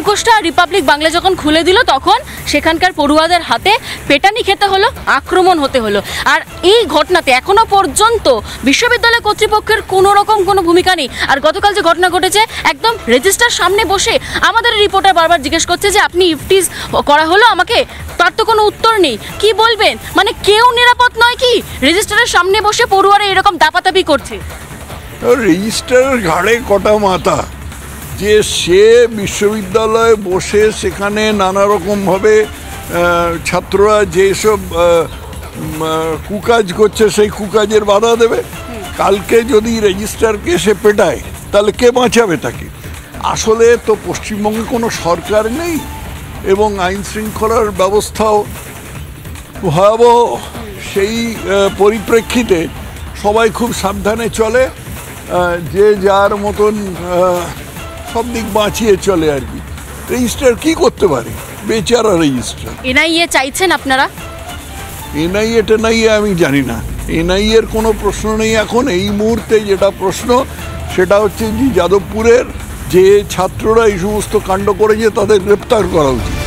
মুখোশটা Republic Bangla যখন খুলে দিল তখন সেখানকার পড়ুয়াদের হাতে পেটানি খেতে হলো, আক্রমণ হতে হলো। আর এই ঘটনাতে এখনো পর্যন্ত বিশ্ববিদ্যালয় কর্তৃপক্ষের কোনো রকম কোনো ভূমিকা নেই। আর গতকাল যে ঘটনা ঘটেছে, একদম রেজিস্টার সামনে বসে আমাদের রিপোর্টার বারবার জিজ্ঞেস করছে যে আপনি ইফটিজ করা হলো আমাকে, তার তো কোনো উত্তর নেই। কি বলবেন, মানে কেউ নিরাপদ নয় কি? রেজিস্টারের সামনে বসে পড়ুয়ারা এরকম দাপাদাপি করছে। রেজিস্ট্রারের ঘাড়ে কটা মাথা যে সে বিশ্ববিদ্যালয়ে বসে সেখানে নানা রকমভাবে ছাত্ররা যেসব কুকাজ করছে সেই কুকাজের বাধা দেবে। কালকে যদি রেজিস্ট্রারকে সে পেটায় তাহলে কে বাঁচাবে তাকে? আসলে তো পশ্চিমবঙ্গে কোনো সরকার নেই এবং আইন শৃঙ্খলার ব্যবস্থাও ভয়াবহ। সেই পরিপ্রেক্ষিতে সবাই খুব সাবধানে চলে, যে যার মতন সব দিক বাঁচিয়ে চলে আর কি। রেজিস্ট্রার কি করতে পারে, বেচারা রেজিস্ট্রার। এনআইএ চাইছেন আপনারা? এনআইএ টেনআইএ আমি জানি না, এনআইএর কোনো প্রশ্ন নেই এখন। এই মুহূর্তে যেটা প্রশ্ন সেটা হচ্ছে যে যাদবপুরের যে ছাত্ররা এই সমস্ত কাণ্ড করেছে তাদের গ্রেপ্তার করা উচিত।